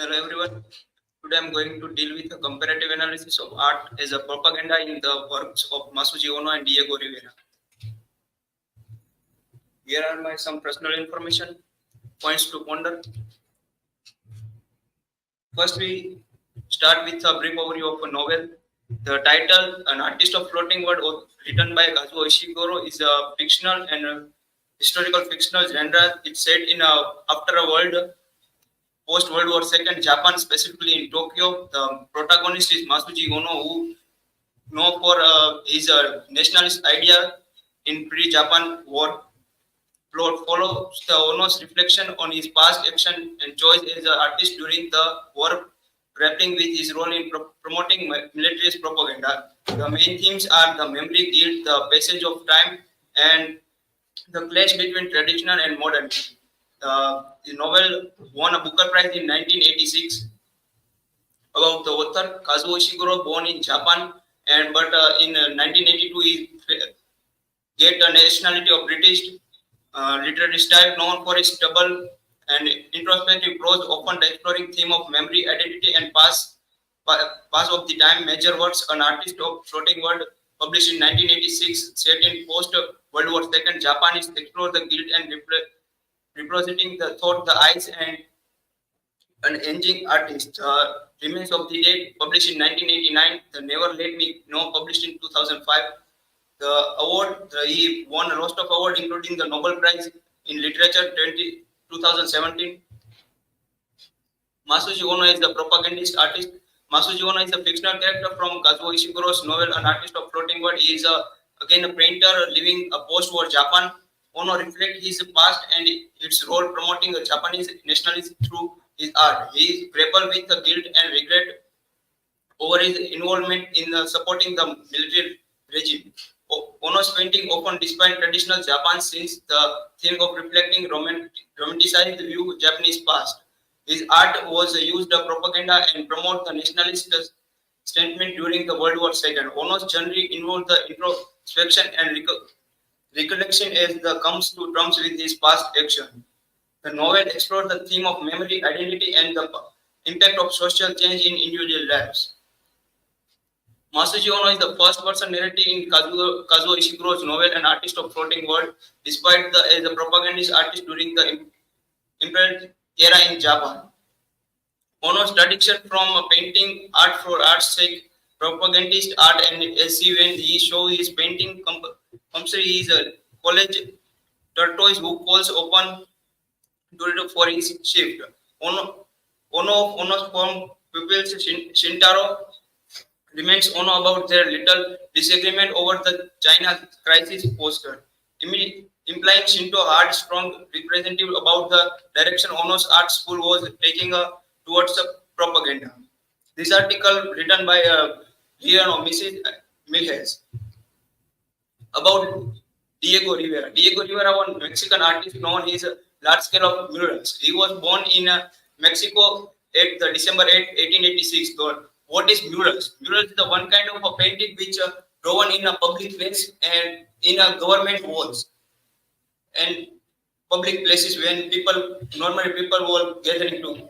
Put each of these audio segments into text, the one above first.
Hello everyone. Today I'm going to deal with a comparative analysis of art as a propaganda in the works of Masuji and Diego Rivera. Here are my some personal information, points to ponder. First, we start with a brief overview of a novel. The title, An Artist of Floating World, written by Kazuo Ishiguro, is a fictional and historical fictional genre. It's set in after a world post World War II Japan, specifically in Tokyo. The protagonist is Masuji Ono, who known for his nationalist idea in pre-Japan war. Plot follows the Ono's reflection on his past action and choice as an artist during the war, grappling with his role in promoting militarist propaganda. The main themes are the memory, guilt, the passage of time, and the clash between traditional and modern. The novel won a Booker Prize in 1986. About the author, Kazuo Ishiguro, born in Japan, and but in 1982 he get the nationality of British. Literary style known for its double and introspective prose, often exploring theme of memory, identity, and pass of the time. Major works, An Artist of Floating World, published in 1986, set in post World War II Japan, is explore the guilt and representing the thought, the eyes, and an aging artist. Remains of the Dead, published in 1989. The Never Let Me Know, published in 2005. The award, he won a host of awards, including the Nobel Prize in Literature 2017. Masuji Ono is the propagandist artist. Masuji Ono is a fictional character from Kazuo Ishiguro's novel An Artist of Floating World. He is again a painter living a post-war Japan. Ono reflects his past and its role promoting the Japanese nationalism through his art. He grappled with the guilt and regret over his involvement in supporting the military regime. Ono's painting often despite traditional Japan since the theme of reflecting romanticized view Japanese past. His art was used as propaganda and promote the nationalist sentiment during the World War II. Ono's genre involved the introspection and recollection as the comes to terms with his past action. The novel explored the theme of memory, identity, and the impact of social change in individual lives. Masuji Ono is the first-person narrative in Kazuo Ishiguro's novel An Artist of Floating World, despite as a propagandist artist during the imperial era in Japan. Ono's tradition from painting art for art's sake, propagandist art, and as he when he show his painting, compulsory is a college tortoise who calls open for his shift. Ono's form pupils Shintaro remains Ono about their little disagreement over the China crisis poster, implying Shinto hard, strong representative about the direction Ono's art school was taking towards the propaganda. This article written by Mrs. Milhes about Diego Rivera. Diego Rivera was a Mexican artist known his large scale of murals. He was born in Mexico at the December 8, 1886. What is murals? Murals is the one kind of a painting which drawn in a public place and in a government walls and public places when normally people were gathering to.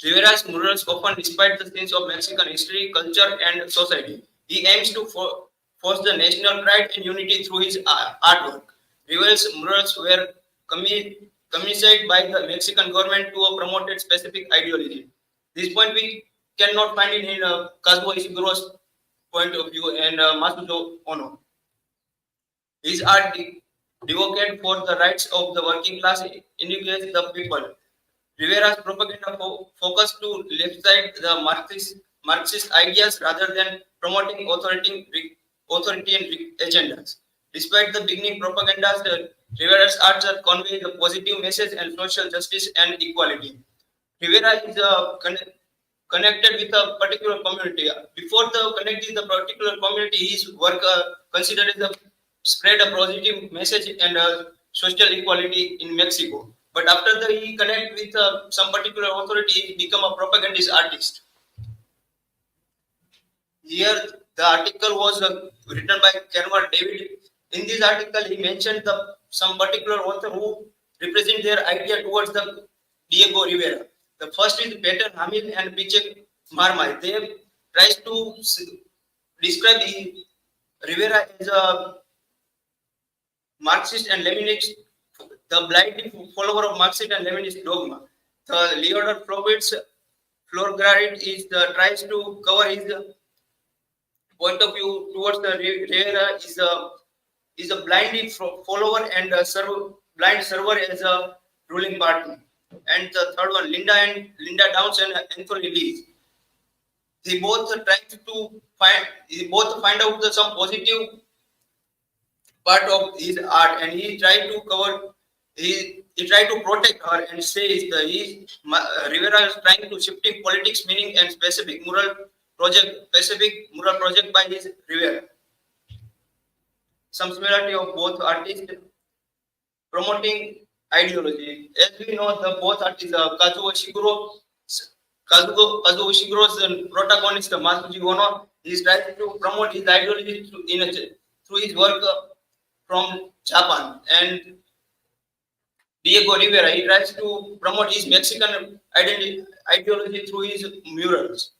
Rivera's murals often despite the scenes of Mexican history, culture, and society. He aims to force the national pride and unity through his artwork. Rivera's murals were commissioned by the Mexican government to promote a specific ideology. This point we cannot find it in Kazuo Ishiguro's point of view and Masuji Ono. His art advocate for the rights of the working class indicates the people. Rivera's propaganda focused to left side the Marxist ideas rather than promoting authoritarian agendas. Despite the beginning propagandas, Rivera's arts convey the positive message and social justice and equality. Rivera is connected with a particular community. Before the connecting the particular community, his work considered the spread a positive message and social equality in Mexico. But after he connect with some particular authority, he become a propagandist artist. Here, the article was written by Kenward David. In this article, he mentioned some particular author who represent their idea towards the Diego Rivera. The first is Peter Hamil and Pichek Marmai. They tries to describe Rivera as a Marxist and Leninist, the blind follower of Marxist and Leninist dogma. The Leonard Flowitz Florgarit is the tries to cover his point of view towards the Rivera is a blind follower and a blind server as a ruling party. And the third one, Linda Downs and Anthony Lee. They both are trying to find out some positive part of his art, and he tried to cover. He tried to protect her and says that Rivera is trying to shifting politics, meaning and specific mural project by his Rivera. Some similarity of both artists promoting ideology. As we know, the both artists, Kazuo Ishiguro's protagonist, Masuji Ono, is trying to promote his ideology through his work from Japan. And Diego Rivera, he tries to promote his Mexican ideology through his murals.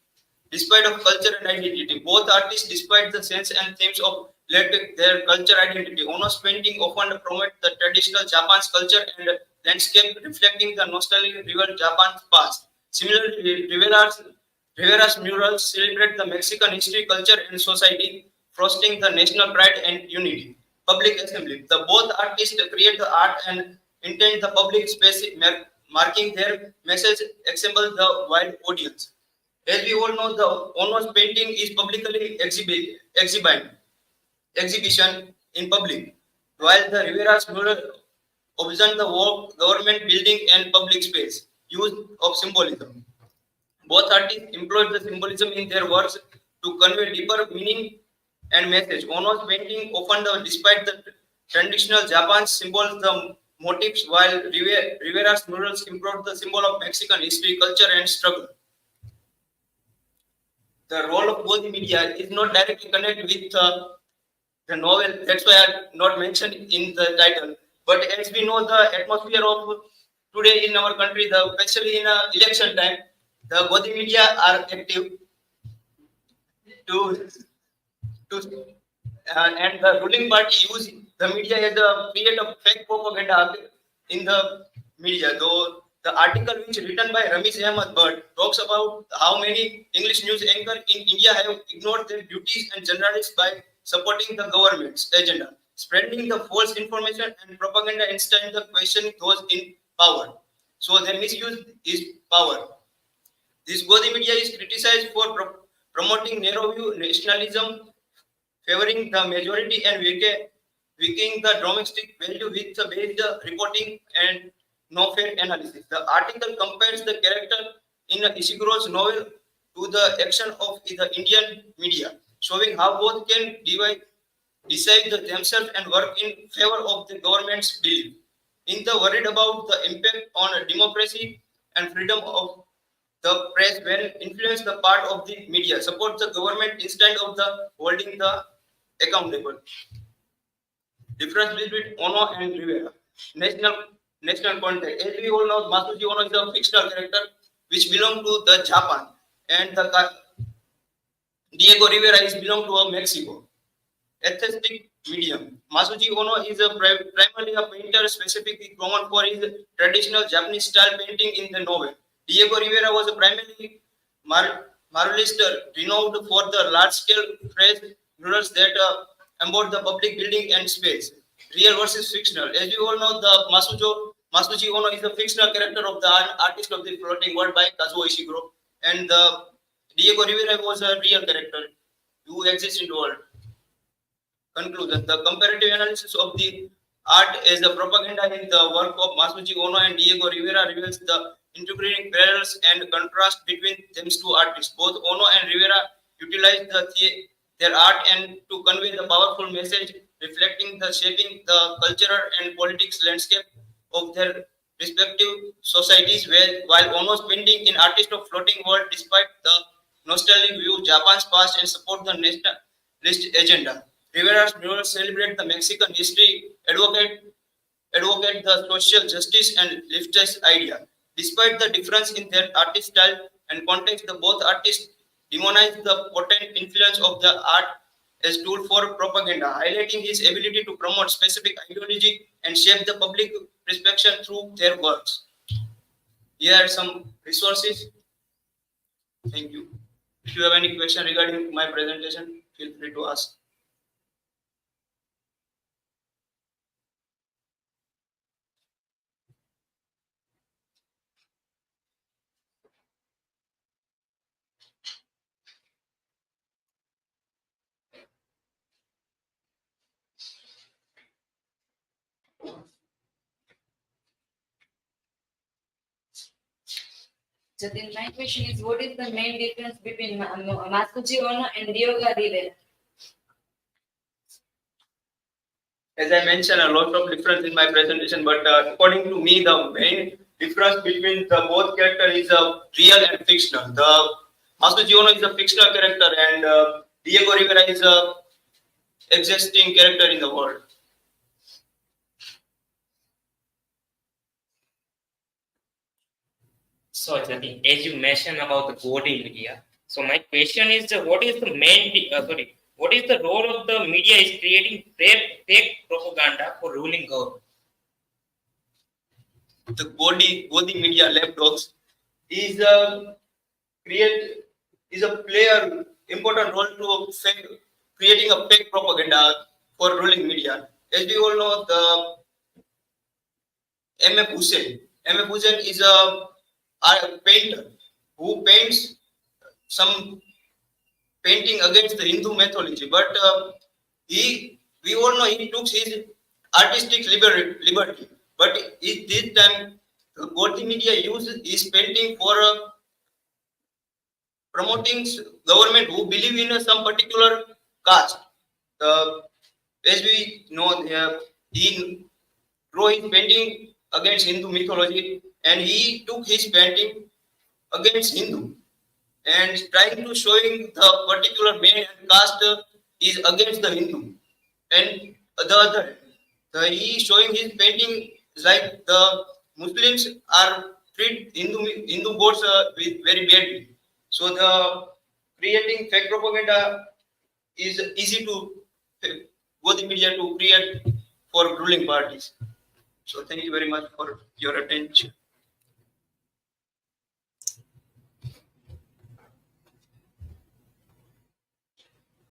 Despite of culture and identity, both artists, despite the sense and themes of their culture identity, Ono's painting often promote the traditional Japan's culture and landscape, reflecting the nostalgic rival Japan's past. Similarly, Rivera's murals celebrate the Mexican history, culture, and society, fostering the national pride and unity. Public assembly. The both artists create the art and intend the public space, marking their message, assemble the wide audience. As we all know, the Ono's painting is publicly exhibition in public, while the Rivera's mural observe the work, government building and public space. Use of symbolism. Both artists employed the symbolism in their works to convey deeper meaning and message. Ono's painting often, despite the traditional Japan's symbols, the motifs, while Rivera's murals improved the symbol of Mexican history, culture, and struggle. The role of both media is not directly connected with the novel. That's why I not mentioned in the title. But as we know, the atmosphere of today in our country, especially in election time, the both media are active to and the ruling party use the media as a create a fake propaganda in the media. Though the article which written by Ramesh Ahmed Bhatt talks about how many English news anchors in India have ignored their duties and journalists by supporting the government's agenda, spreading the false information and propaganda instead of questioning those in power. So their misuse is power. This Godi media is criticized for promoting narrow view nationalism, favoring the majority and weakening the domestic value with the based reporting and no fair analysis. The article compares the character in Ishiguro's novel to the action of the Indian media, showing how both can decide themselves and work in favor of the government's belief. In the worried about the impact on democracy and freedom of the press when influence the part of the media support the government instead of the holding the accountable. Difference between Ono and Rivera. National national context. As we all know, Masuji Ono is a fictional character which belong to the Japan, and the Diego Rivera is belong to a Mexico. Aesthetic medium. Masuji Ono is primarily a painter specifically common for his traditional Japanese style painting in the novel. Diego Rivera was a primarily muralist renowned for the large-scale phrase murals that embody the public building and space. Real versus fictional. As you all know, the Masuji Ono is a fictional character of the artist of the floating world by Kazuo Ishiguro, and the Diego Rivera was a real character who exists in the world. Conclusion. The comparative analysis of the art as a propaganda in the work of Masuji Ono and Diego Rivera reveals the integrating parallels and contrast between these two artists. Both Ono and Rivera utilize their art and to convey the powerful message reflecting the shaping the cultural and politics landscape of their respective societies, while Ono's painting in Artist of Floating World despite the nostalgic view Japan's past and support the nationalist agenda. Rivera's murals celebrate the Mexican history, advocate the social justice and leftist idea. Despite the difference in their artist style and context, the both artists demonize the potent influence of the art as tool for propaganda, highlighting his ability to promote specific ideology and shape the public perception through their works. Here are some resources. Thank you. If you have any question regarding my presentation, feel free to ask. Jatin, my question is, what is the main difference between Masuji Ono and Ryoga Rivera? As I mentioned, a lot of difference in my presentation, but according to me, the main difference between the both character is real and fictional. The Masuji Ono is a fictional character, and Diego Rivera is a existing character in the world. So, Jatin, as you mentioned about the body media, so my question is, what is the what is the role of the media is creating fake propaganda for ruling government? The Godi media laptops is create is a player important role to creating a fake propaganda for ruling media. As we all know, the M.F. Hussain. M.F. Hussain is a painter who paints some painting against the Hindu mythology, but we all know he took his artistic liberty. But this time, the Goti media used his painting for promoting government who believe in some particular caste. As we know, he drew his painting against Hindu mythology, and he took his painting against Hindu and trying to showing the particular main caste is against the Hindu, and the other he showing his painting like the Muslims are treat Hindu gods with very badly. So the creating fake propaganda is easy to go the media to create for ruling parties. So thank you very much for your attention.